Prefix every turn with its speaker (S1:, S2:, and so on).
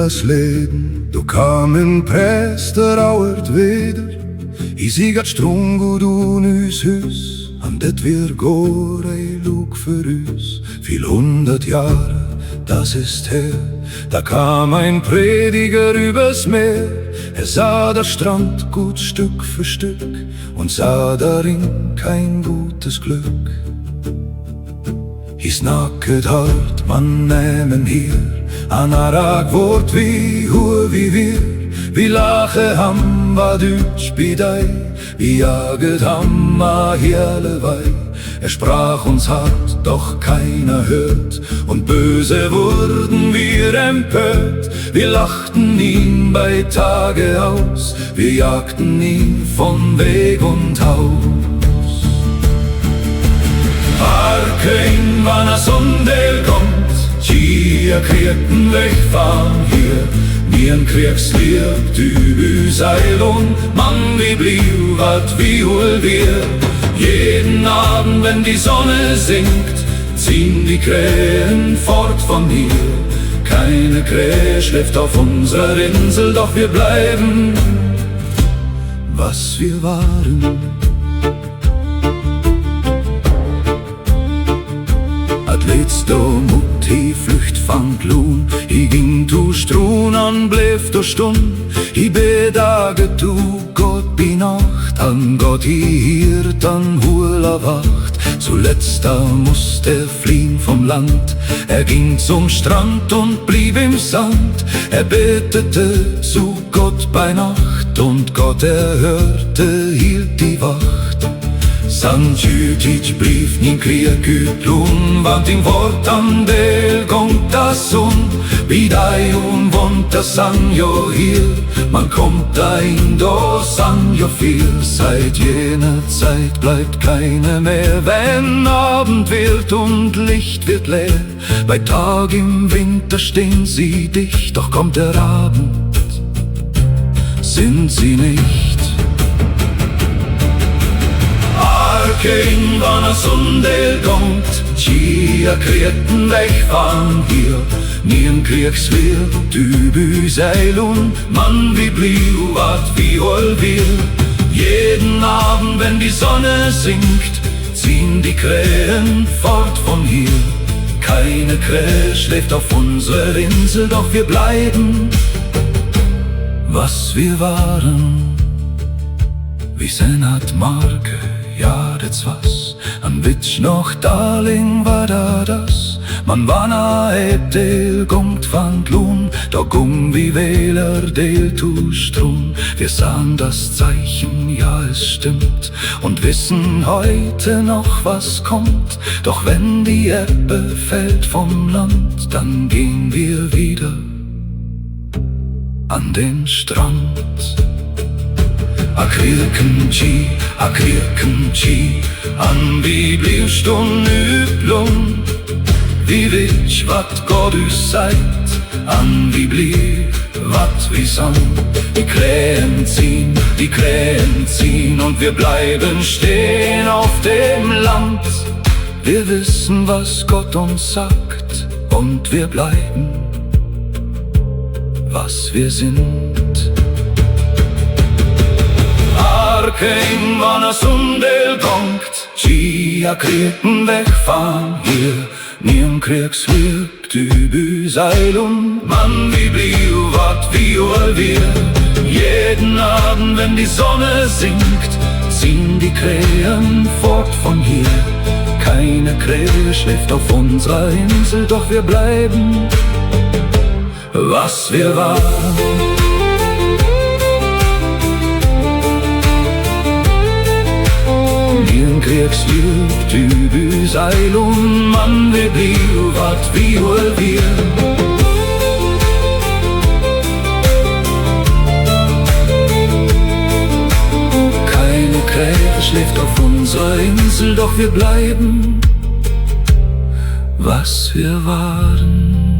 S1: das Leben, då kamen präster auert wieder. I sigat strung och då nys hus, han det wir går ej log för hus. Viel 100 Jahre, das ist her, da kam ein Prediger übers Meer. Sah das Strandgut Stück für Stück und sah darin kein gutes Glück. I snacket hört man nämen hier, anarag vårt vi hur vi vill. Vi lache ham vad ut bi dig, vi jaget hamma hele Wei. Sprach uns hart, doch keiner hört, und böse wurden wir empört. Wir lachten ihn bei Tage aus, wir jagten ihn von Weg und Haus. Arkein vanna sondel kommt, hier kriegten wegfahren hier. Nien kriegslirkt übü Seilung, Mann wie blieb, wat wie hol wir. Jeden Abend, wenn die Sonne sinkt, ziehen die Krähen fort von hier. Keine Krähe schläft auf unserer Insel, doch wir bleiben, was wir waren. Letzter Mut, hi Flücht fand Lohn, hi ging tu Strun an, bleef du Stund, hi bedaget tu Gott bi Nacht, an Gott hi hiert an Hula Wacht. Zuletzt da musste er fliehen vom Land, er ging zum Strand und blieb im Sand. Er betete zu Gott bei Nacht und Gott erhörte, hielt die Wacht. Sanjutic blieb nin kriegkytlun, vant in vortan del gongt das vid dig vont das sanjo hier. Man kommt ein, då sanjo viel. Seit jener Zeit bleibt keine mehr, wenn Abend wird und Licht wird leer. Bei Tag im Winter stehen sie dicht, doch kommt der Abend, sind sie nicht. Arkein vanna sondel gongt, chia kriegten wegfahren hier. Nien kriegslirkt übü Seilung, Mann wie blieb, wat wie hol wir. Jeden Abend, wenn die Sonne sinkt, ziehen die Krähen fort von hier. Keine Krähe schläft auf unserer Insel, doch wir bleiben, was wir waren. Wie Senat Marke, ja, das was, an Witsch noch Darling war da das. Man wanna del gongt van Lohn, da gung wie Wähler del tu Strum. Wir sahen das Zeichen, ja es stimmt, und wissen heute noch was kommt. Doch wenn die Ebbe fällt vom Land, dann gehen wir wieder an den Strand. Akrirkenchi, an wie bliebst du Üblung, wie witsch wat Gott us seid, an wie blieb wat wie sang. Die Krähen ziehen und wir bleiben stehen auf dem Land. Wir wissen, was Gott uns sagt, und wir bleiben, was wir sind. Arkein vanna sondel gongt, chia kriegten wegfahren hier. Nien kriegslirkt übü Seilung, Mann wie blieb, wat wie hol wir. Jeden Abend, wenn die Sonne sinkt, ziehen die Krähen fort von hier. Keine Krähe schläft auf unserer Insel, doch wir bleiben, was wir waren. Kriegslirkt übü Seilung, Mann wie blieb, wat wie hol wir. Keine Krähe schläft auf unserer Insel, doch wir bleiben, was wir waren.